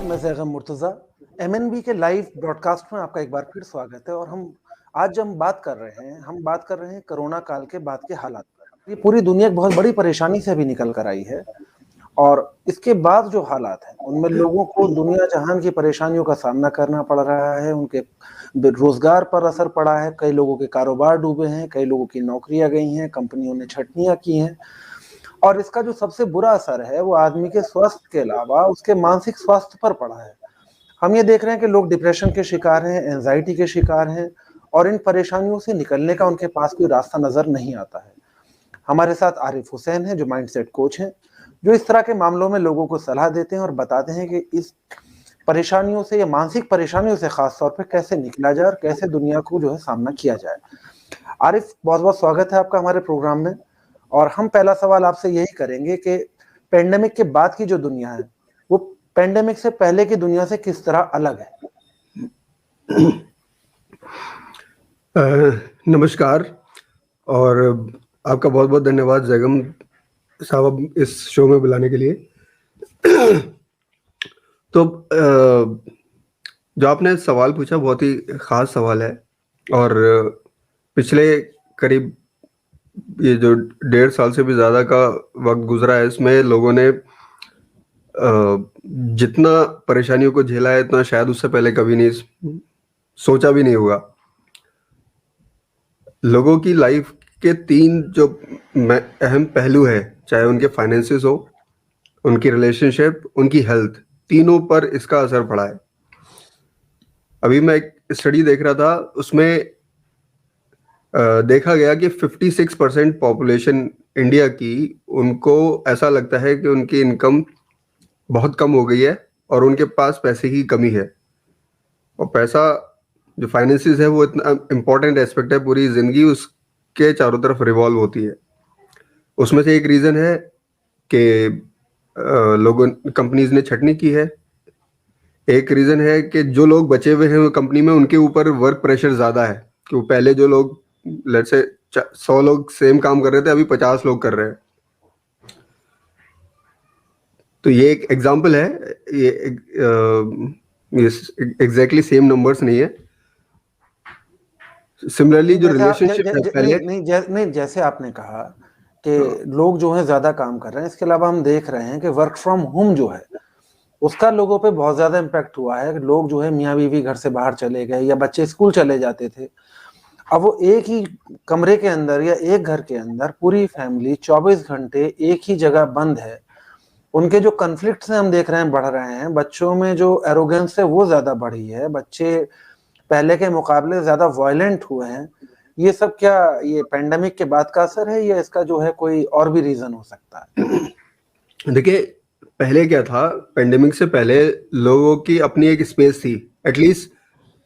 नमस्कार, मैं ज़ैगम मुर्तज़ा। एमएनबी के लाइव ब्रॉडकास्ट में आपका एक बार फिर स्वागत है और आज हम बात कर रहे हैं कोरोना काल के बाद के हालात पर। ये पूरी दुनिया एक बहुत बड़ी परेशानी से अभी निकल कर आई है और इसके बाद जो हालात हैं, उनमें लोगों को दुनिया जहान की परेशानियों का सामना करना पड़ रहा है, उनके रोज़गार पर असर पड़ा है, कई लोगों के कारोबार डूबे हैं, कई लोगों की नौकरियाँ गई हैं, कंपनियों ने छँटनियाँ की हैं। और इसका जो सबसे बुरा असर है वो आदमी के स्वास्थ्य के अलावा उसके मानसिक स्वास्थ्य पर पड़ा है। हम ये देख रहे हैं कि लोग डिप्रेशन के शिकार हैं, एंजाइटी के शिकार हैं और इन परेशानियों से निकलने का उनके पास कोई रास्ता नजर नहीं आता है। हमारे साथ आरिफ हुसैन हैं जो माइंडसेट कोच हैं, जो इस तरह के मामलों में लोगों को सलाह देते हैं और बताते हैं कि इस परेशानियों से या मानसिक परेशानियों से खास तौर पे कैसे निकला जाए और कैसे दुनिया को जो है सामना किया जाए। आरिफ, बहुत बहुत स्वागत है आपका हमारे प्रोग्राम में। और हम पहला सवाल आपसे यही करेंगे कि पेंडेमिक के बाद की जो दुनिया है वो पेंडेमिक से पहले की दुनिया से किस तरह अलग है? नमस्कार और आपका बहुत बहुत धन्यवाद ज़ैगम साहब इस शो में बुलाने के लिए। तो जो आपने सवाल पूछा बहुत ही ख़ास सवाल है और पिछले करीब ये जो 1.5 साल से भी ज़्यादा का वक्त गुजरा है, इसमें लोगों ने जितना परेशानियों को झेला है इतना शायद उससे पहले कभी नहीं सोचा भी नहीं होगा। लोगों की लाइफ के 3 जो अहम पहलू है, चाहे उनके फाइनेंसेस हो, उनकी रिलेशनशिप, उनकी हेल्थ, तीनों पर इसका असर पड़ा है। अभी मैं एक स्टडी देख रहा था, उसमें देखा गया कि 56% पॉपुलेशन इंडिया की, उनको ऐसा लगता है कि उनकी इनकम बहुत कम हो गई है और उनके पास पैसे की कमी है। और पैसा जो फाइनेंसिस है वो इतना इम्पोर्टेंट एस्पेक्ट है, पूरी जिंदगी उसके चारों तरफ रिवॉल्व होती है। उसमें से एक रीज़न है कि लोगों कंपनीज ने छटनी की है। एक रीज़न है कि जो लोग बचे हुए हैं कंपनी में उनके ऊपर वर्क प्रेशर ज़्यादा है, कि वो पहले जो लोग लेट्स से 100 लोग सेम काम कर रहे थे, अभी 50 लोग कर रहे हैं। तो ये एक एग्जाम्पल है। ये एग्जैक्टली सेम नंबर्स नहीं है। सिमिलरली जो रिलेशनशिप है पहले नहीं, जैसे आपने कहा कि लोग जो है ज्यादा काम कर रहे हैं, इसके अलावा हम देख रहे हैं कि वर्क फ्रॉम होम जो है उसका लोगों पे बहुत ज्यादा इम्पैक्ट हुआ है। लोग जो है मियाँ बीवी घर से बाहर चले गए या बच्चे स्कूल चले जाते थे, अब वो एक ही कमरे के अंदर या एक घर के अंदर पूरी फैमिली 24 घंटे एक ही जगह बंद है। उनके जो कन्फ्लिक्ट्स हैं हम देख रहे हैं बढ़ रहे हैं। बच्चों में जो एरोगेंस है वो ज्यादा बढ़ी है, बच्चे पहले के मुकाबले ज्यादा वायलेंट हुए हैं। ये सब क्या ये पेंडेमिक के बाद का असर है या इसका जो है कोई और भी रीजन हो सकता है? देखिए, पहले क्या था, पेंडेमिक से पहले लोगों की अपनी एक स्पेस थी, एटलीस्ट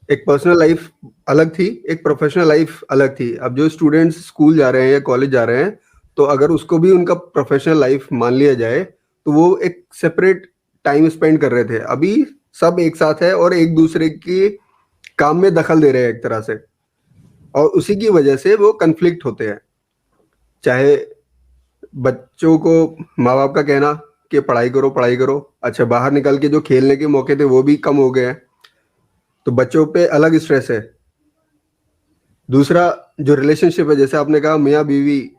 एक पर्सनल लाइफ अलग थी, एक प्रोफेशनल लाइफ अलग थी। अब जो स्टूडेंट्स स्कूल जा रहे हैं या कॉलेज जा रहे हैं, तो अगर उसको भी उनका प्रोफेशनल लाइफ मान लिया जाए तो वो एक सेपरेट टाइम स्पेंड कर रहे थे। अभी सब एक साथ है और एक दूसरे के काम में दखल दे रहे हैं एक तरह से, और उसी की वजह से वो कन्फ्लिक्ट होते हैं। चाहे बच्चों को माँ बाप का कहना कि पढ़ाई करो पढ़ाई करो, अच्छा बाहर निकल के जो खेलने के मौके थे वो भी कम हो गए हैं, तो बच्चों पे अलग स्ट्रेस है। दूसरा जो रिलेशनशिप है, जैसे आपने कहा मियाँ बीवी,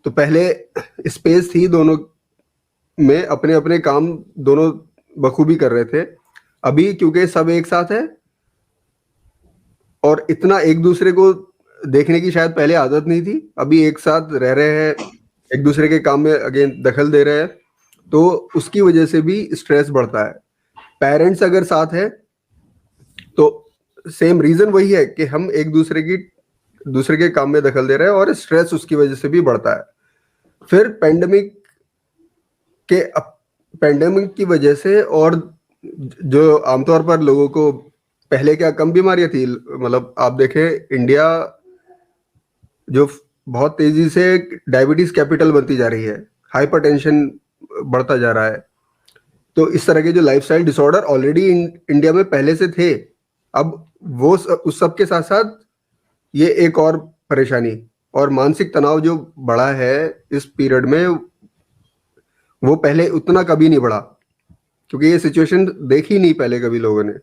तो पहले स्पेस थी दोनों में, अपने अपने काम दोनों बखूबी कर रहे थे। अभी क्योंकि सब एक साथ है और इतना एक दूसरे को देखने की शायद पहले आदत नहीं थी, अभी एक साथ रह रहे हैं, एक दूसरे के काम में अगेन दखल दे रहे हैं, तो उसकी वजह से भी स्ट्रेस बढ़ता है। पेरेंट्स अगर साथ है तो सेम रीजन वही है कि हम एक दूसरे के काम में दखल दे रहे हैं और स्ट्रेस उसकी वजह से भी बढ़ता है। फिर पेंडेमिक की वजह से, और जो आमतौर पर लोगों को पहले क्या कम बीमारियां थी, मतलब आप देखें इंडिया जो बहुत तेजी से डायबिटीज कैपिटल बनती जा रही है, हाइपरटेंशन बढ़ता जा रहा है, तो इस तरह के जो लाइफस्टाइल डिसऑर्डर ऑलरेडी इंडिया में पहले से थे, अब वो उस सब के साथ साथ ये एक और परेशानी और मानसिक तनाव जो बढ़ा है इस पीरियड में, वो पहले उतना कभी नहीं बढ़ा, क्योंकि ये सिचुएशन देखी नहीं पहले कभी लोगों ने।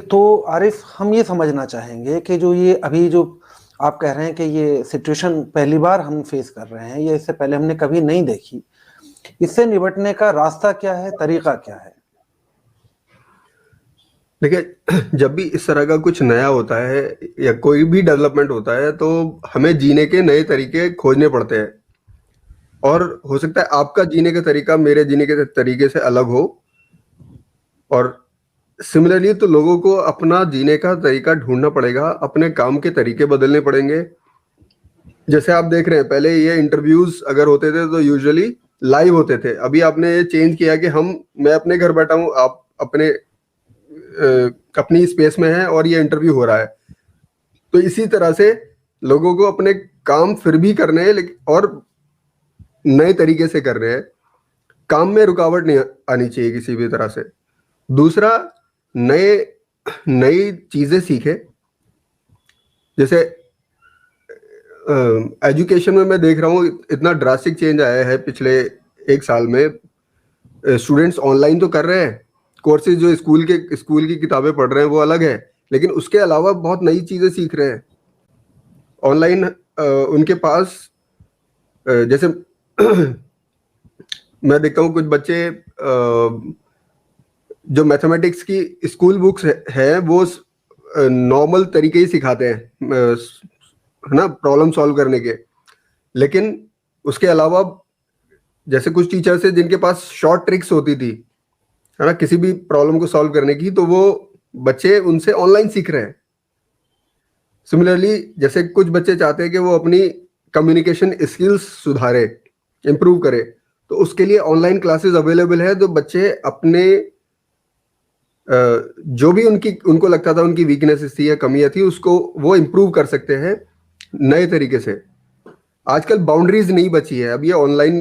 तो आरिफ, हम ये समझना चाहेंगे कि जो ये अभी जो आप कह रहे हैं कि ये सिचुएशन पहली बार हम फेस कर रहे हैं, ये इससे पहले हमने कभी नहीं देखी, इससे निपटने का रास्ता क्या है, तरीका क्या है? देखिए, जब भी इस तरह का कुछ नया होता है या कोई भी डेवलपमेंट होता है तो हमें जीने के नए तरीके खोजने पड़ते हैं। और हो सकता है आपका जीने का तरीका मेरे जीने के तरीके से अलग हो, और सिमिलरली तो लोगों को अपना जीने का तरीका ढूंढना पड़ेगा, अपने काम के तरीके बदलने पड़ेंगे। जैसे आप देख रहे हैं, पहले ये इंटरव्यूज अगर होते थे तो यूजुअली लाइव होते थे। अभी आपने ये चेंज किया कि मैं अपने घर बैठा हूँ, आप अपनी स्पेस में हैं और ये इंटरव्यू हो रहा है। तो इसी तरह से लोगों को अपने काम फिर भी करने हैं, लेकिन और नए तरीके से कर रहे हैं। काम में रुकावट नहीं आनी चाहिए किसी भी तरह से। दूसरा, नए नई चीजें सीखे। जैसे एजुकेशन में मैं देख रहा हूँ इतना ड्रास्टिक चेंज आया है पिछले 1 साल में। स्टूडेंट्स ऑनलाइन तो कर रहे हैं कोर्सेज, जो स्कूल की किताबें पढ़ रहे हैं वो अलग है, लेकिन उसके अलावा बहुत नई चीजें सीख रहे हैं ऑनलाइन। उनके पास जैसे मैं देखता हूँ कुछ बच्चे जो मैथमेटिक्स की स्कूल बुक्स है वो नॉर्मल तरीके ही सिखाते हैं, है ना, प्रॉब्लम सॉल्व करने के। लेकिन उसके अलावा जैसे कुछ टीचर्स है जिनके पास शॉर्ट ट्रिक्स होती थी, है ना, किसी भी प्रॉब्लम को सॉल्व करने की, तो वो बच्चे उनसे ऑनलाइन सीख रहे हैं। सिमिलरली जैसे कुछ बच्चे चाहते हैं कि वो अपनी कम्युनिकेशन स्किल्स सुधारे, इम्प्रूव करे, तो उसके लिए ऑनलाइन क्लासेस अवेलेबल है। तो बच्चे अपने जो भी उनको लगता था उनकी वीकनेसेस थी या कमियां थी, उसको वो इम्प्रूव कर सकते हैं नए तरीके से। आजकल बाउंड्रीज नहीं बची है। अब ये ऑनलाइन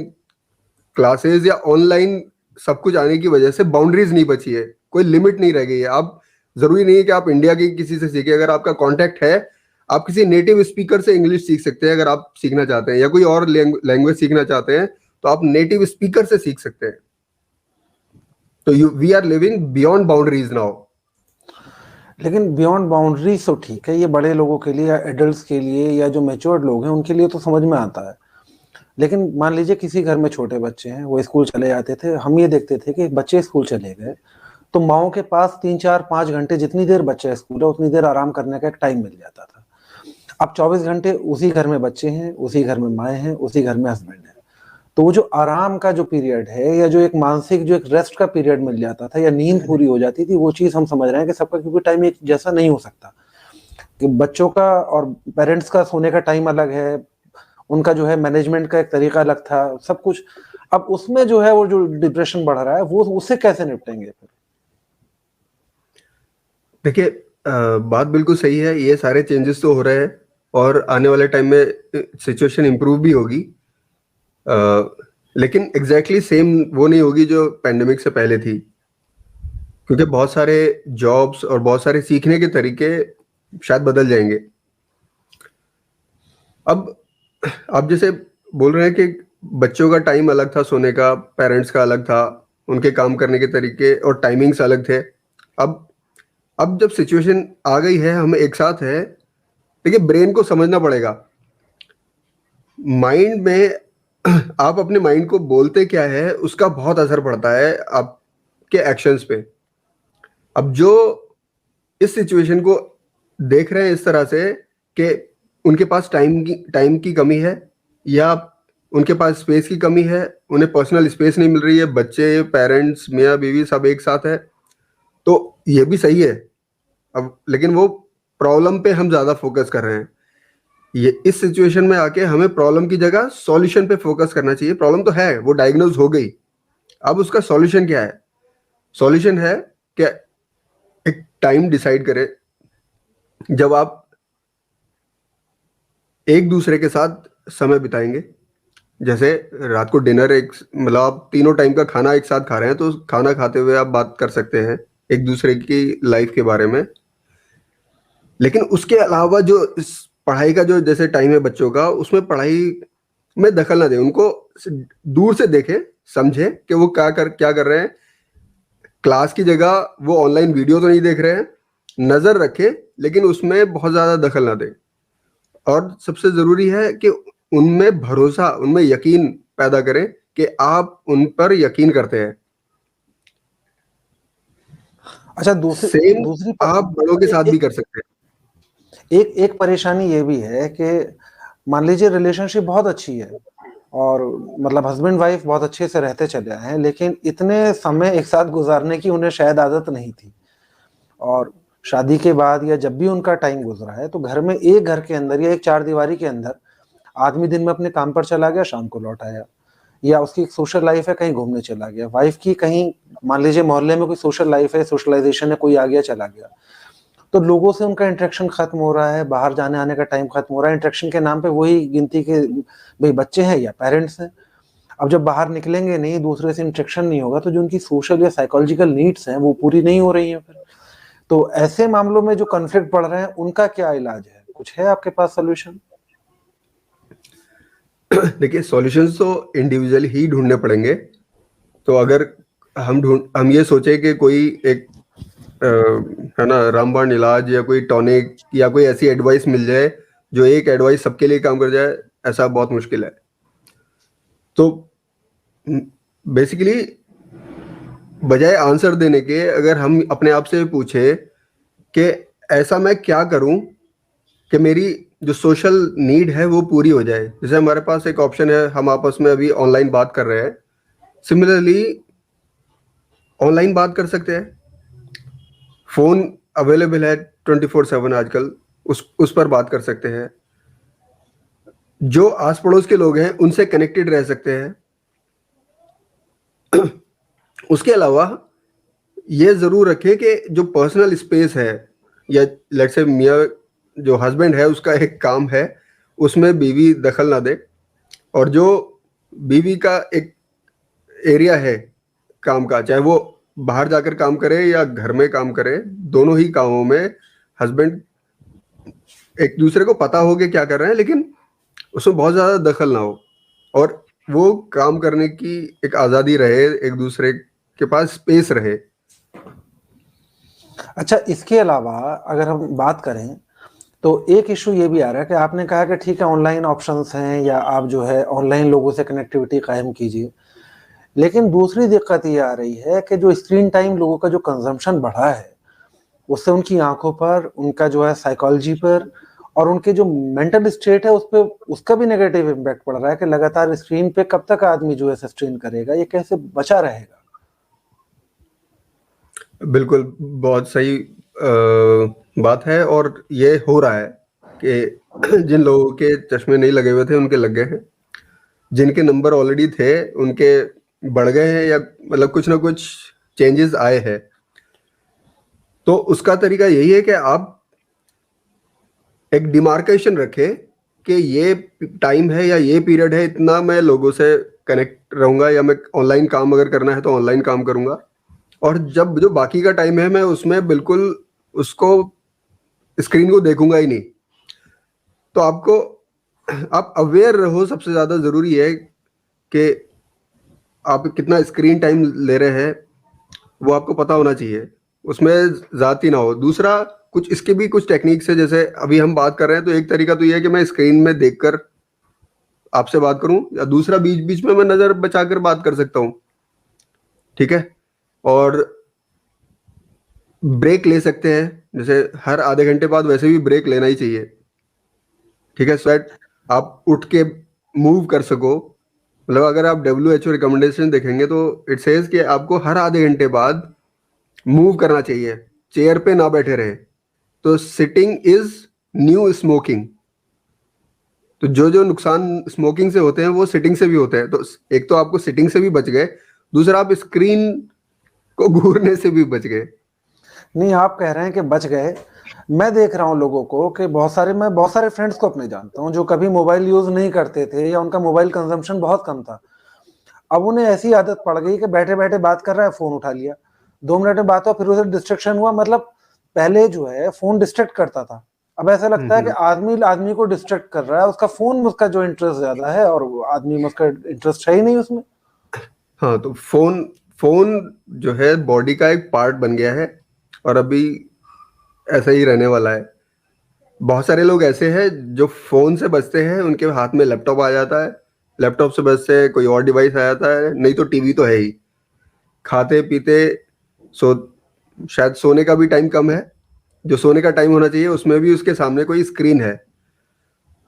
क्लासेस या ऑनलाइन सब कुछ आने की वजह से बाउंड्रीज नहीं बची है, कोई लिमिट नहीं रह गई है। आप जरूरी नहीं है कि आप इंडिया के किसी से सीखे। अगर आपका कांटेक्ट है, आप किसी नेटिव स्पीकर से इंग्लिश सीख सकते हैं। अगर आप सीखना चाहते हैं या कोई और लैंग्वेज सीखना चाहते हैं तो आप नेटिव स्पीकर से सीख सकते हैं। तो we are living beyond boundaries now. लेकिन बियॉन्ड बाउंड्रीज तो ठीक है, ये बड़े लोगों के लिए या एडल्ट्स के लिए या जो मैच्योर्ड लोग हैं उनके लिए तो समझ में आता है। लेकिन मान लीजिए किसी घर में छोटे बच्चे हैं, वो स्कूल चले जाते थे, हम ये देखते थे कि बच्चे स्कूल चले गए तो माओ के पास 3 4 5 घंटे, जितनी देर बच्चा स्कूल है उतनी देर आराम करने का एक टाइम मिल जाता था। अब 24 घंटे उसी घर में बच्चे हैं, उसी घर में माए हैं, उसी घर में हस्बैंड है। तो वो जो आराम का जो पीरियड है या जो एक मानसिक जो एक रेस्ट का पीरियड मिल जाता था या नींद पूरी हो जाती थी, वो चीज हम समझ रहे हैं कि सबका क्योंकि टाइम एक जैसा नहीं हो सकता, कि बच्चों का और पेरेंट्स का सोने का टाइम अलग है, उनका जो है मैनेजमेंट का एक तरीका अलग था, सब कुछ। अब उसमें जो है वो जो डिप्रेशन बढ़ रहा है, वो उससे कैसे निपटेंगे फिर? देखिए, बात बिल्कुल सही है। ये सारे चेंजेस तो हो रहे हैं और आने वाले टाइम में सिचुएशन इंप्रूव भी होगी, लेकिन एग्जैक्टली सेम वो नहीं होगी जो पैंडेमिक से पहले थी, क्योंकि बहुत सारे जॉब्स और बहुत सारे सीखने के तरीके शायद बदल जाएंगे। अब आप जैसे बोल रहे हैं कि बच्चों का टाइम अलग था सोने का, पेरेंट्स का अलग था, उनके काम करने के तरीके और टाइमिंग्स अलग थे। अब जब सिचुएशन आ गई है, हम एक साथ है, देखिए ब्रेन को समझना पड़ेगा। माइंड में आप अपने माइंड को बोलते क्या है उसका बहुत असर पड़ता है आपके एक्शंस पे। अब जो इस सिचुएशन को देख रहे हैं इस तरह से कि उनके पास टाइम की कमी है या उनके पास स्पेस की कमी है, उन्हें पर्सनल स्पेस नहीं मिल रही है, बच्चे, पेरेंट्स, मियाँ बीवी सब एक साथ है, तो ये भी सही है। अब लेकिन वो प्रॉब्लम पे हम ज्यादा फोकस कर रहे हैं। ये इस सिचुएशन में आके हमें प्रॉब्लम की जगह सॉल्यूशन पे फोकस करना चाहिए। प्रॉब्लम तो है, वो डायग्नोज हो गई, अब उसका सॉल्यूशन क्या है? सॉल्यूशन है कि एक टाइम डिसाइड करें जब आप एक दूसरे के साथ समय बिताएंगे। जैसे रात को डिनर मतलब आप तीनों टाइम का खाना एक साथ खा रहे हैं, तो खाना खाते हुए आप बात कर सकते हैं एक दूसरे की लाइफ के बारे में। लेकिन उसके अलावा जो इस पढ़ाई का जो जैसे टाइम है बच्चों का, उसमें पढ़ाई में दखल ना दे, उनको दूर से देखे, समझे कि वो क्या कर रहे हैं। क्लास की जगह वो ऑनलाइन वीडियो तो नहीं देख रहे हैं, नजर रखे, लेकिन उसमें बहुत ज्यादा दखल ना दे। और सबसे जरूरी है कि उनमें भरोसा, उनमें यकीन पैदा करें कि आप उन पर यकीन करते हैं। अच्छा, सेम दूसरी आप बड़ों के साथ भी कर सकते हैं। एक परेशानी ये भी है कि मान लीजिए रिलेशनशिप बहुत अच्छी है और मतलब हस्बैंड वाइफ बहुत अच्छे से रहते चले आए हैं, लेकिन इतने समय एक साथ गुजारने की उन्हें शायद आदत नहीं थी, और शादी के बाद या जब भी उनका टाइम गुजरा है तो घर में, एक घर के अंदर या एक चार दीवारी के अंदर आदमी दिन में अपने काम पर चला गया, शाम को लौट आया, या उसकी एक सोशल लाइफ है, कहीं घूमने चला गया, वाइफ की कहीं मान लीजिए मोहल्ले में कोई सोशल लाइफ है, सोशलाइजेशन है, कोई आ गया चला गया, तो लोगों से उनका इंटरेक्शन खत्म हो रहा है, बाहर जाने आने का टाइम खत्म हो रहा है, इंटरेक्शन के नाम पे वही गिनती के भाई बच्चे हैं या पेरेंट्स हैं। अब जब बाहर निकलेंगे नहीं, दूसरे से इंटरेक्शन नहीं होगा, तो जो उनकी सोशल या साइकोलॉजिकल नीड्स हैं वो पूरी नहीं हो रही हैं फिर। तो ऐसे मामलों में जो कॉन्फ्लिक्ट बढ़ रहे हैं उनका क्या इलाज है, कुछ है आपके पास सोल्यूशन? देखिए, सॉल्यूशंस तो इंडिविजुअली ही ढूंढने पड़ेंगे। तो अगर हम ये सोचे कि कोई एक है ना रामबाण इलाज या कोई टॉनिक या कोई ऐसी एडवाइस मिल जाए जो एक एडवाइस सबके लिए काम कर जाए, ऐसा बहुत मुश्किल है। तो बेसिकली बजाय आंसर देने के, अगर हम अपने आप से पूछे कि ऐसा मैं क्या करूं कि मेरी जो सोशल नीड है वो पूरी हो जाए। जैसे हमारे पास एक ऑप्शन है, हम आपस में अभी ऑनलाइन बात कर रहे हैं, सिमिलरली ऑनलाइन बात कर सकते हैं। फोन अवेलेबल है 24/7 आजकल, उस पर बात कर सकते हैं। जो आस पड़ोस के लोग हैं उनसे कनेक्टेड रह सकते हैं। उसके अलावा ये जरूर रखें कि जो पर्सनल स्पेस है, या लेट्स से मियाँ जो हस्बैंड है उसका एक काम है, उसमें बीवी दखल ना दे, और जो बीवी का एक एरिया है काम का, चाहे वो बाहर जाकर काम करे या घर में काम करे, दोनों ही कामों में हस्बैंड एक दूसरे को पता हो कि क्या कर रहे हैं, लेकिन उसमें बहुत ज्यादा दखल ना हो, और वो काम करने की एक आजादी रहे, एक दूसरे के पास स्पेस रहे। अच्छा, इसके अलावा अगर हम बात करें तो एक इशू ये भी आ रहा है कि आपने कहा कि ठीक है ऑनलाइन ऑप्शंस हैं या आप जो है ऑनलाइन लोगों से कनेक्टिविटी कायम कीजिए, लेकिन दूसरी दिक्कत ये आ रही है कि जो स्क्रीन टाइम लोगों का जो कंजम्पशन बढ़ा है उससे उनकी आंखों पर, उनका जो है साइकोलॉजी पर और उनके जो मेंटल स्टेट है उस पर, उसका भी नेगेटिव इम्पैक्ट पड़ रहा है कि लगातार स्क्रीन पे कब तक आदमी जो है सस्टेन करेगा, ये कैसे बचा रहेगा? बिल्कुल, बहुत सही बात है, और ये हो रहा है कि जिन लोगों के चश्मे नहीं लगे हुए थे उनके लग गए हैं, जिनके नंबर ऑलरेडी थे उनके बढ़ गए हैं, या मतलब कुछ ना कुछ चेंजेस आए हैं। तो उसका तरीका यही है कि आप एक डिमार्केशन रखें कि ये टाइम है या ये पीरियड है, इतना मैं लोगों से कनेक्ट रहूंगा, या मैं ऑनलाइन काम अगर करना है तो ऑनलाइन काम करूंगा, और जब जो बाकी का टाइम है मैं उसमें बिल्कुल उसको, स्क्रीन को देखूंगा ही नहीं। तो आप अवेयर रहो, सबसे ज्यादा जरूरी है कि आप कितना स्क्रीन टाइम ले रहे हैं वो आपको पता होना चाहिए, उसमें ज्यादती ना हो। दूसरा, कुछ इसके भी कुछ टेक्निक्स है, जैसे अभी हम बात कर रहे हैं तो एक तरीका तो ये है कि मैं स्क्रीन में देखकर आपसे बात करूं, या दूसरा बीच बीच में मैं नजर बचाकर बात कर सकता हूं, ठीक है। और ब्रेक ले सकते हैं, जैसे हर आधे घंटे बाद वैसे भी ब्रेक लेना ही चाहिए, ठीक है, सो दैट आप उठ के मूव कर सको। मतलब अगर आप WHO रिकमेंडेशन देखेंगे तो इट सेज कि आपको हर आधे घंटे बाद मूव करना चाहिए, चेयर पे ना बैठे रहे। तो सिटिंग इज न्यू स्मोकिंग। तो जो जो नुकसान स्मोकिंग से होते हैं वो सिटिंग से भी होते हैं। तो एक तो आपको सिटिंग से भी बच गए, दूसरा आप स्क्रीन को घूरने से भी बच गए। नहीं, आप कह रहे हैं कि बच गए, मैं देख रहा हूँ लोगों को कि मैं बहुत सारे फ्रेंड्स को अपने जानता हूँ जो कभी मोबाइल यूज नहीं करते थे या उनका मोबाइल कंजम्पशन बहुत कम था। अब उन्हें ऐसी आदत पड़ गई कि बैठे बैठे बात कर रहा है, फोन उठा लिया, 2 मिनट में बात हुआ, फिर उसे डिस्ट्रक्शन हुआ। मतलब पहले जो है फोन डिस्ट्रैक्ट करता था, अब ऐसा लगता है कि हम्म। आदमी आदमी को डिस्ट्रैक्ट कर रहा है, उसका फोन में उसका जो इंटरेस्ट ज्यादा है और वो आदमी में उसका इंटरेस्ट है ही नहीं उसमें। हाँ, तो फोन फोन जो है बॉडी का एक पार्ट बन गया है, और अभी ऐसा ही रहने वाला है। बहुत सारे लोग ऐसे हैं जो फोन से बचते हैं, उनके हाथ में लैपटॉप आ जाता है, लैपटॉप से बचते हैं, कोई और डिवाइस आ जाता है, नहीं तो टीवी तो है ही। खाते पीते सो शायद सोने का भी टाइम कम है, जो सोने का टाइम होना चाहिए उसमें भी उसके सामने कोई स्क्रीन है।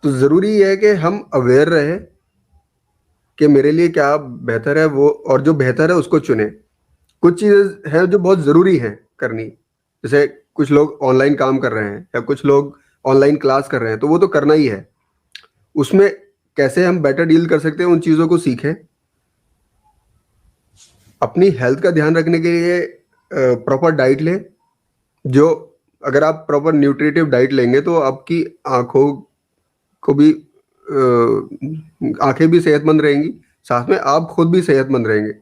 तो जरूरी है कि हम अवेयर रहे कि मेरे लिए क्या बेहतर है, वो और जो बेहतर है उसको चुने। कुछ चीजें हैं जो बहुत जरूरी हैं करनी, जैसे कुछ लोग ऑनलाइन काम कर रहे हैं या कुछ लोग ऑनलाइन क्लास कर रहे हैं, तो वो तो करना ही है। उसमें कैसे हम बेटर डील कर सकते हैं उन चीजों को सीखें। अपनी हेल्थ का ध्यान रखने के लिए प्रॉपर डाइट लें। जो अगर आप प्रॉपर न्यूट्रिटिव डाइट लेंगे तो आपकी आंखों को भी आंखें भी सेहतमंद रहेंगी, साथ में आप खुद भी सेहतमंद रहेंगे।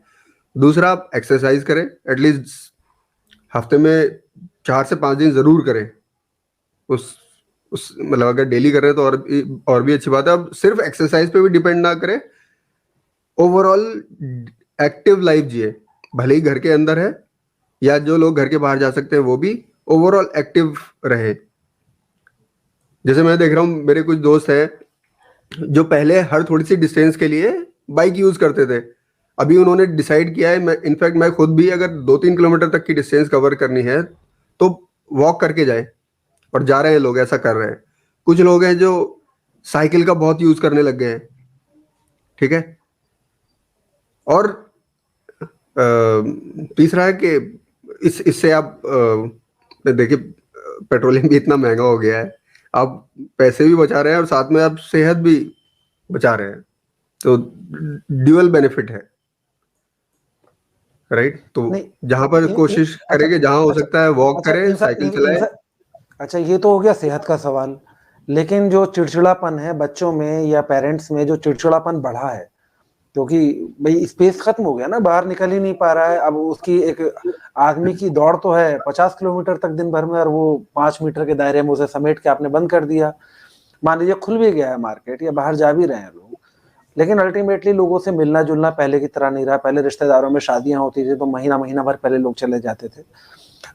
दूसरा, आप एक्सरसाइज करें, एटलीस्ट हफ्ते में 4 से 5 दिन जरूर करें। उस मतलब अगर डेली कर रहे हैं तो और भी अच्छी बात है। अब सिर्फ एक्सरसाइज पे भी डिपेंड ना करें, ओवरऑल एक्टिव लाइफ जिए, भले ही घर के अंदर है या जो लोग घर के बाहर जा सकते हैं वो भी ओवरऑल एक्टिव रहे। जैसे मैं देख रहा हूँ, मेरे कुछ दोस्त हैं जो पहले हर थोड़ी सी डिस्टेंस के लिए बाइक यूज करते थे, अभी उन्होंने डिसाइड किया है, मैं इनफैक्ट मैं खुद भी अगर 2-3 किलोमीटर तक की डिस्टेंस कवर करनी है तो वॉक करके जाए, और जा रहे हैं लोग, ऐसा कर रहे हैं। कुछ लोग हैं जो साइकिल का बहुत यूज करने लग गए हैं, ठीक है। और तीसरा है कि इससे आप देखिए, पेट्रोलियम भी इतना महंगा हो गया है, आप पैसे भी बचा रहे हैं और साथ में आप सेहत भी बचा रहे हैं, तो ड्यूअल बेनिफिट है, राइट। तो नहीं, जहां पर कोशिश अच्छा करेंगे, जहां हो अच्छा सकता है वॉक अच्छा करें, साइकिल चलाएं। अच्छा, ये तो हो गया सेहत का सवाल। लेकिन जो चिड़चिड़ापन है बच्चों में या पेरेंट्स में, जो चिड़चिड़ापन बढ़ा है, क्योंकि भाई स्पेस खत्म हो गया ना, बाहर निकल ही नहीं पा रहा है। अब उसकी एक आदमी की दौड़ तो है 50 किलोमीटर तक दिन भर में, और वो 5 मीटर के दायरे में उसे समेट के आपने बंद कर दिया। मान लीजिए खुल भी गया है मार्केट या बाहर जा भी रहे हैं लोग, लेकिन अल्टीमेटली लोगों से मिलना जुलना पहले की तरह नहीं रहा। पहले रिश्तेदारों में शादियां होती थी तो महीना महीना भर पहले लोग चले जाते थे।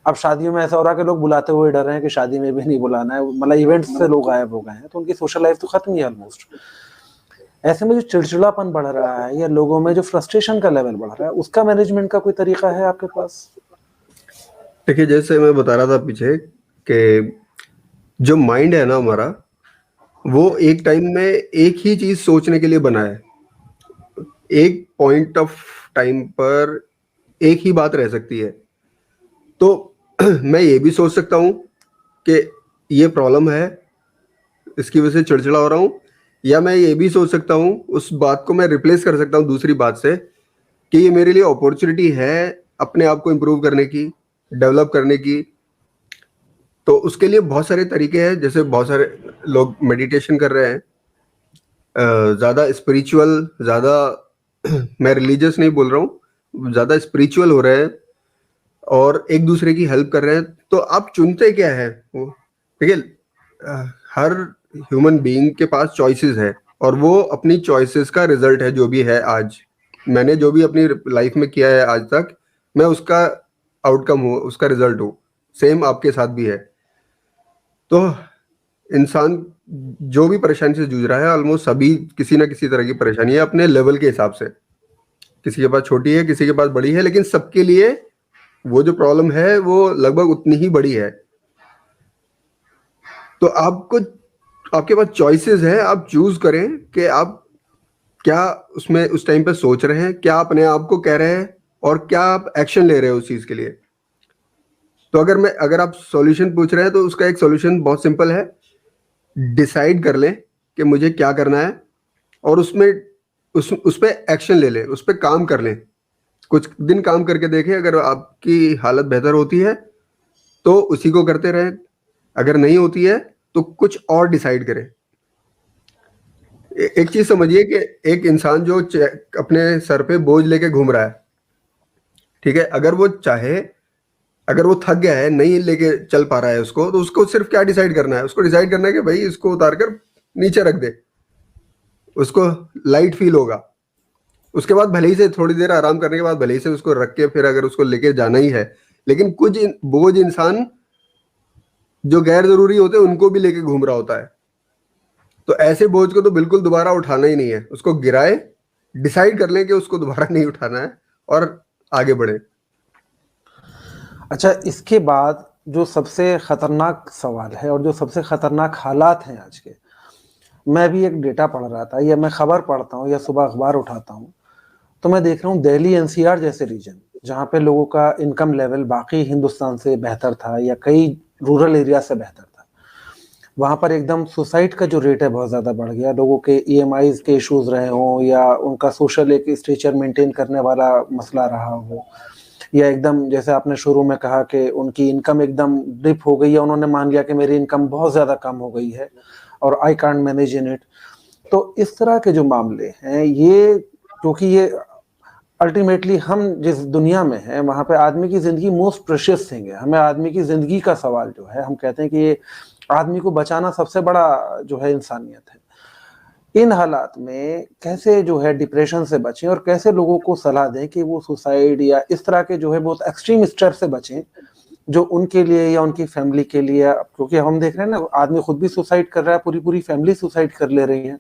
अब शादियों में ऐसा हो रहा है कि लोग बुलाते हुए डर रहे हैं कि शादी में भी नहीं बुलाना है, मतलब इवेंट्स से लोग गायब हो गए हैं, तो उनकी सोशल लाइफ तो खत्म ही है ऑलमोस्ट। ऐसे में जो चिड़चिड़ापन बढ़ रहा है या लोगों में जो फ्रस्ट्रेशन का लेवल बढ़ रहा है, उसका मैनेजमेंट का कोई तरीका है आपके पास? देखिए, जैसे मैं बता रहा था पीछे कि जो माइंड है ना हमारा, वो एक टाइम में एक ही चीज सोचने के लिए बना है। एक पॉइंट ऑफ टाइम पर एक ही बात रह सकती है। तो मैं ये भी सोच सकता हूँ कि ये प्रॉब्लम है, इसकी वजह से चिड़चिड़ा हो रहा हूँ, या मैं ये भी सोच सकता हूँ, उस बात को मैं रिप्लेस कर सकता हूँ दूसरी बात से, कि ये मेरे लिए अपॉर्चुनिटी है अपने आप को इम्प्रूव करने की, डेवलप करने की। तो उसके लिए बहुत सारे तरीके हैं, जैसे बहुत सारे लोग मेडिटेशन कर रहे हैं, ज़्यादा स्पिरिचुअल, ज़्यादा मैं रिलीजियस नहीं बोल रहा हूँ, ज़्यादा स्पिरिचुअल हो रहे हैं और एक दूसरे की हेल्प कर रहे हैं। तो आप चुनते क्या है वो, देखिए, हर ह्यूमन बीइंग के पास चॉइसेस है, और वो अपनी चॉइसेस का रिजल्ट है। जो भी है आज, मैंने जो भी अपनी लाइफ में किया है आज तक, मैं उसका आउटकम हूँ, उसका रिजल्ट हूँ। सेम आपके साथ भी है। तो इंसान जो भी परेशानी से जूझ रहा है, ऑलमोस्ट सभी किसी ना किसी तरह की परेशानी है, अपने लेवल के हिसाब से। किसी के पास छोटी है, किसी के पास बड़ी है, लेकिन सबके लिए वो जो प्रॉब्लम है वो लगभग उतनी ही बड़ी है। तो आपको, आपके पास चॉइसेस है, आप चूज करें कि आप क्या उसमें उस टाइम पे सोच रहे हैं, क्या अपने आप को कह रहे हैं, और क्या आप एक्शन ले रहे हैं उस चीज के लिए। तो अगर आप सॉल्यूशन पूछ रहे हैं, तो उसका एक सॉल्यूशन बहुत सिंपल है। डिसाइड कर लें कि मुझे क्या करना है, और उसमें उस पे एक्शन ले लें, उस पे काम कर लें। कुछ दिन काम करके देखें, अगर आपकी हालत बेहतर होती है तो उसी को करते रहें, अगर नहीं होती है तो कुछ और डिसाइड करें। एक चीज समझिए कि एक इंसान जो अपने सर पे बोझ लेके घूम रहा है, ठीक है, अगर वो चाहे अगर वो थक गया है, नहीं लेके चल पा रहा है उसको, तो उसको सिर्फ क्या डिसाइड करना है, उसको डिसाइड करना है कि भाई इसको उतार कर नीचे रख दे, उसको लाइट फील होगा। उसके बाद भले ही से थोड़ी देर आराम करने के बाद भले ही से उसको रख के फिर अगर उसको लेके जाना ही है, लेकिन कुछ बोझ इंसान जो गैर जरूरी होते हैं उनको भी लेके घूम रहा होता है। तो ऐसे बोझ को तो बिल्कुल दोबारा उठाना ही नहीं है, उसको गिराए, डिसाइड कर लें कि उसको दोबारा नहीं उठाना है और आगे बढ़े। अच्छा, इसके बाद जो सबसे खतरनाक सवाल है और जो सबसे खतरनाक हालात हैं आज के, मैं भी एक डेटा पढ़ रहा था या मैं खबर पढ़ता हूँ या सुबह अखबार उठाता हूँ, तो मैं देख रहा हूँ दिल्ली एनसीआर जैसे रीजन जहाँ पे लोगों का इनकम लेवल बाकी हिंदुस्तान से बेहतर था या कई रूरल एरिया से बेहतर था, वहाँ पर एकदम सुसाइड का जो रेट है बहुत ज़्यादा बढ़ गया। लोगों के ईएमआईज के इश्यूज रहे हों या उनका सोशल एक स्ट्रक्चर मेंटेन करने वाला मसला रहा हो, या एकदम जैसे आपने शुरू में कहा कि उनकी इनकम एकदम डिप हो गई है, उन्होंने मान लिया कि मेरी इनकम बहुत ज़्यादा कम हो गई है और I can't manage in it. तो इस तरह के जो मामले हैं ये, क्योंकि ये अल्टीमेटली हम जिस दुनिया में हैं वहाँ पे आदमी की ज़िंदगी मोस्ट प्रेशियस थिंग है। हमें आदमी की ज़िंदगी का सवाल जो है, हम कहते हैं कि ये आदमी को बचाना सबसे बड़ा जो है इंसानियत है। इन हालात में कैसे जो है डिप्रेशन से बचें और कैसे लोगों को सलाह दें कि वो सुसाइड या इस तरह के जो है बहुत एक्सट्रीम स्टेप से बचें जो उनके लिए या उनकी फैमिली के लिए, क्योंकि हम देख रहे हैं ना आदमी खुद भी सुसाइड कर रहा है, पूरी पूरी फैमिली सुसाइड कर ले रही है।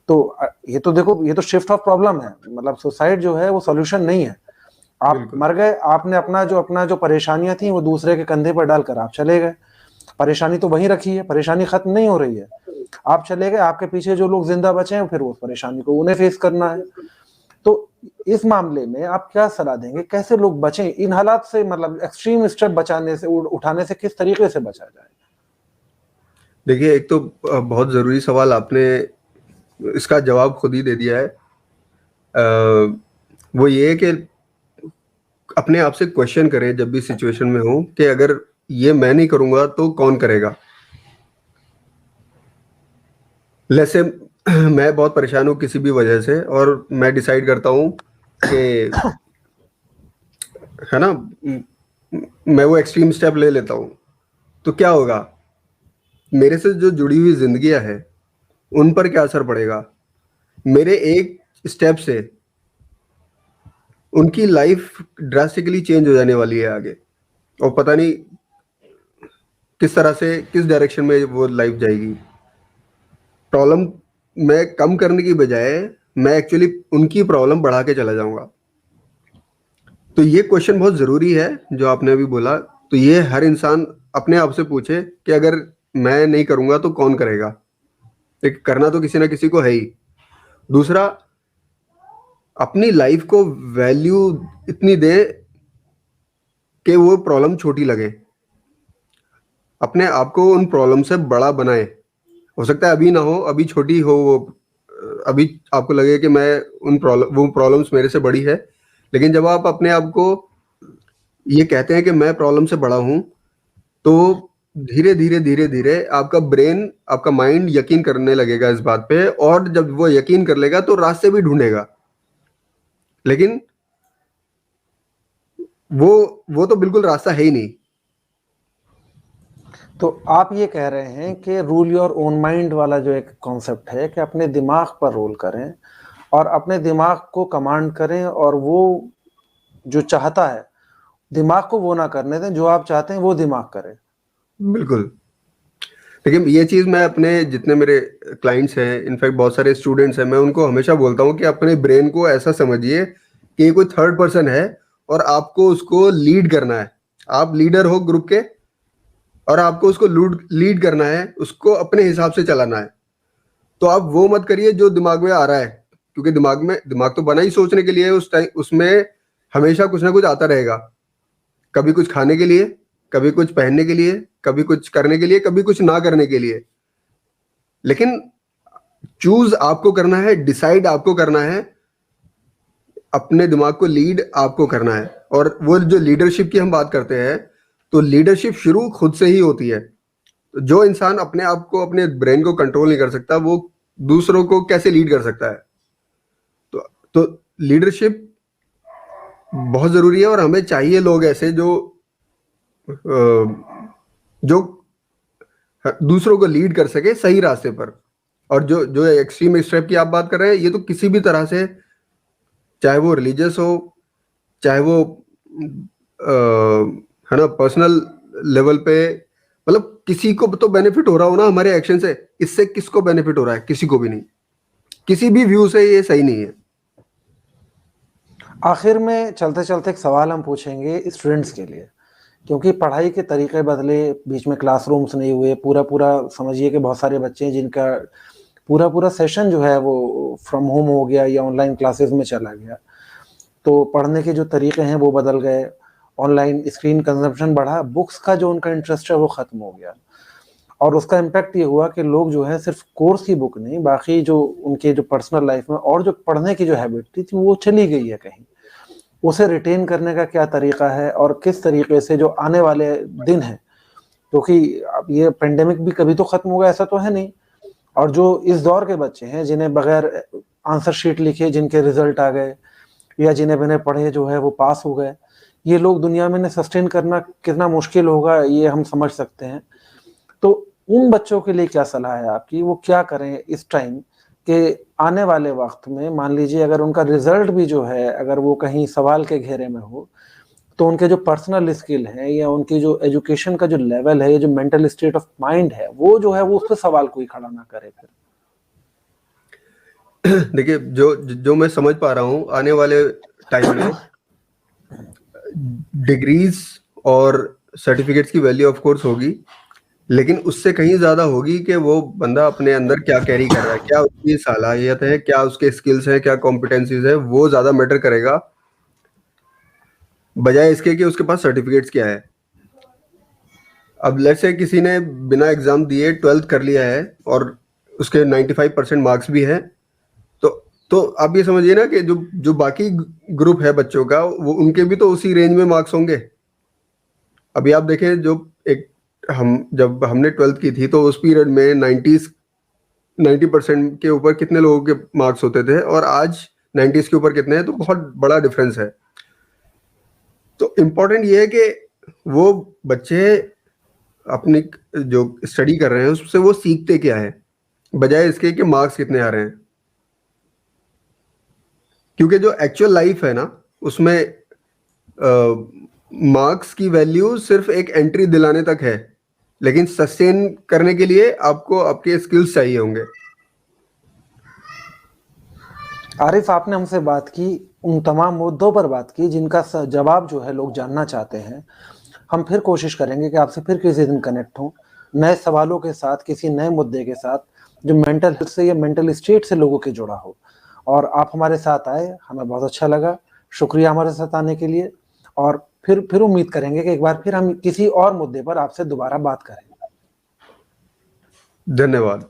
तो ये तो देखो, ये तो शिफ्ट ऑफ प्रॉब्लम है, मतलब सुसाइड जो है वो सॉल्यूशन नहीं है। आप मर गए, आपने अपना जो परेशानियां थी वो दूसरे के कंधे पर डालकर आप चले गए, परेशानी तो वहीं रखी है, परेशानी खत्म नहीं हो रही है। आप चले गए, आपके पीछे जो लोग जिंदा बचे हैं फिर वो परेशानी को उन्हें फेस करना है। तो इस मामले में आप क्या सलाह देंगे, कैसे लोग बचें इन हालात से, मतलब एक्सट्रीम स्टेप बचाने से, उठाने से किस तरीके से बचा जाए? देखिए, एक तो बहुत ज़रूरी सवाल आपने इसका जवाब खुद ही दे दिया है। वो ये है कि अपने आप से क्वेश्चन करें जब भी सिचुएशन में हो कि अगर ये मैं नहीं करूंगा तो कौन करेगा। जैसे मैं बहुत परेशान हूँ किसी भी वजह से और मैं डिसाइड करता हूँ कि है ना, मैं वो एक्सट्रीम स्टेप ले लेता हूँ, तो क्या होगा, मेरे से जो जुड़ी हुई जिंदगियां हैं उन पर क्या असर पड़ेगा। मेरे एक स्टेप से उनकी लाइफ ड्रास्टिकली चेंज हो जाने वाली है आगे, और पता नहीं किस तरह से, किस डायरेक्शन में वो लाइफ जाएगी। प्रॉब्लम मैं कम करने की बजाय मैं एक्चुअली उनकी प्रॉब्लम बढ़ा के चला जाऊंगा। तो ये क्वेश्चन बहुत ज़रूरी है जो आपने अभी बोला। तो ये हर इंसान अपने आप से पूछे कि अगर मैं नहीं करूंगा तो कौन करेगा। एक करना तो किसी ना किसी को है ही। दूसरा, अपनी लाइफ को वैल्यू इतनी दे कि वो प्रॉब्लम छोटी लगे, अपने आप को उन प्रॉब्लम से बड़ा बनाए। हो सकता है अभी ना हो, अभी छोटी हो वो, अभी आपको लगे कि मैं वो प्रॉब्लम्स मेरे से बड़ी है, लेकिन जब आप अपने आप को ये कहते हैं कि मैं प्रॉब्लम से बड़ा हूं, तो धीरे धीरे धीरे धीरे आपका ब्रेन, आपका माइंड यकीन करने लगेगा इस बात पे, और जब वो यकीन कर लेगा तो रास्ते भी ढूंढेगा। लेकिन वो तो बिल्कुल रास्ता है ही नहीं। तो आप ये कह रहे हैं कि रूल योर ओन माइंड वाला जो एक कॉन्सेप्ट है कि अपने दिमाग पर रोल करें और अपने दिमाग को कमांड करें, और वो जो चाहता है दिमाग को वो ना करने दें, जो आप चाहते हैं वो दिमाग करे। बिल्कुल। लेकिन ये चीज़ मैं अपने जितने मेरे क्लाइंट्स हैं, इनफैक्ट बहुत सारे स्टूडेंट्स हैं, मैं उनको हमेशा बोलता हूँ कि अपने ब्रेन को ऐसा समझिए कि ये कोई थर्ड पर्सन है और आपको उसको लीड करना है। आप लीडर हो ग्रुप के और आपको उसको लीड करना है, उसको अपने हिसाब से चलाना है। तो आप वो मत करिए जो दिमाग में आ रहा है, क्योंकि दिमाग तो बना ही सोचने के लिए, उस टाइम उसमें हमेशा कुछ ना कुछ आता रहेगा। कभी कुछ खाने के लिए, कभी कुछ पहनने के लिए, कभी कुछ करने के लिए, कभी कुछ ना करने के लिए। लेकिन चूज आपको करना है, डिसाइड आपको करना है, अपने दिमाग को लीड आपको करना है। और वो जो लीडरशिप की हम बात करते हैं, तो लीडरशिप शुरू खुद से ही होती है। तो जो इंसान अपने आप को, अपने ब्रेन को कंट्रोल नहीं कर सकता, वो दूसरों को कैसे लीड कर सकता है। तो लीडरशिप बहुत जरूरी है, और हमें चाहिए लोग ऐसे जो जो दूसरों को लीड कर सके सही रास्ते पर। और जो जो एक्सट्रीम स्टेप की आप बात कर रहे हैं, ये तो किसी भी तरह से, चाहे वो रिलीजियस हो, चाहे वो है ना पर्सनल लेवल पे, मतलब किसी को तो बेनिफिट हो रहा हो ना हमारे एक्शन से। इससे किसको बेनिफिट हो रहा है? किसी को भी नहीं। किसी भी व्यू से ये सही नहीं है। आखिर में चलते चलते एक सवाल हम पूछेंगे स्टूडेंट्स के लिए, क्योंकि पढ़ाई के तरीके बदले, बीच में क्लासरूम्स नहीं हुए, पूरा पूरा समझिए कि बहुत सारे बच्चे हैं जिनका पूरा पूरा सेशन जो है वो फ्रॉम होम हो गया या ऑनलाइन क्लासेस में चला गया। तो पढ़ने के जो तरीके हैं वो बदल गए, ऑनलाइन स्क्रीन कंजम्पशन बढ़ा, बुक्स का जो उनका इंटरेस्ट है वो ख़त्म हो गया। और उसका इम्पैक्ट ये हुआ कि लोग जो है सिर्फ कोर्स की बुक नहीं, बाकी जो उनके जो पर्सनल लाइफ में और जो पढ़ने की जो हैबिट थी वो चली गई है कहीं। उसे रिटेन करने का क्या तरीका है और किस तरीके से जो आने वाले दिन हैं, क्योंकि अब ये पेंडेमिक भी कभी तो खत्म होगा ऐसा तो है नहीं, और जो इस दौर के बच्चे हैं जिन्हें बगैर आंसर शीट लिखे जिनके रिजल्ट आ गए या जिन्हें बिना पढ़े जो है वो पास हो गए, ये लोग दुनिया में सस्टेन करना कितना मुश्किल होगा ये हम समझ सकते हैं। तो उन बच्चों के लिए क्या सलाह है आपकी, वो क्या करें इस टाइम के आने वाले वक्त में? मान लीजिए अगर उनका रिजल्ट भी जो है अगर वो कहीं सवाल के घेरे में हो, तो उनके जो पर्सनल स्किल है या उनकी जो एजुकेशन का जो लेवल है, जो मेंटल स्टेट ऑफ माइंड है, वो जो है वो उस पर सवाल कोई खड़ा ना करे फिर। देखिए, जो जो मैं समझ पा रहा हूँ, आने वाले टाइम में डिग्रीज और सर्टिफिकेट्स की वैल्यू ऑफ कोर्स होगी, लेकिन उससे कहीं ज्यादा होगी कि वो बंदा अपने अंदर क्या कैरी कर रहा है, क्या उसकी सलाहियत है, क्या उसके स्किल्स हैं, क्या कॉम्पिटेंसीज है, वो ज्यादा मैटर करेगा बजाय इसके कि उसके पास सर्टिफिकेट्स क्या है। अब लेट्स से किसी ने बिना एग्जाम दिए 12th कर लिया है और उसके 95% मार्क्स भी हैं, तो आप ये समझिए ना कि जो जो बाकी ग्रुप है बच्चों का, वो उनके भी तो उसी रेंज में मार्क्स होंगे। अभी आप देखें, जो एक हम जब हमने 12th की थी तो उस पीरियड में 90% के ऊपर कितने लोगों के मार्क्स होते थे, और आज 90s के ऊपर कितने हैं, तो बहुत बड़ा डिफरेंस है। तो इम्पोर्टेंट ये है कि वो बच्चे अपनी जो स्टडी कर रहे हैं उससे वो सीखते क्या है, बजाय इसके कि मार्क्स कितने आ रहे हैं। क्योंकि जो एक्चुअल लाइफ है ना, उसमें मार्क्स की वैल्यू सिर्फ एक एंट्री दिलाने तक है, लेकिन सस्टेन करने के लिए आपको आपके स्किल्स चाहिए होंगे। आरिफ, आपने हमसे बात की, उन तमाम मुद्दों पर बात की जिनका जवाब जो है लोग जानना चाहते हैं। हम फिर कोशिश करेंगे कि आपसे फिर किसी दिन कनेक्ट हों, नए सवालों के साथ, किसी नए मुद्दे के साथ जो मेंटल हेल्थ से या मेंटल स्टेट से लोगों के जुड़ा हो। और आप हमारे साथ आए, हमें बहुत अच्छा लगा। शुक्रिया हमारे साथ आने के लिए। और फिर उम्मीद करेंगे कि एक बार फिर हम किसी और मुद्दे पर आपसे दोबारा बात करें। धन्यवाद।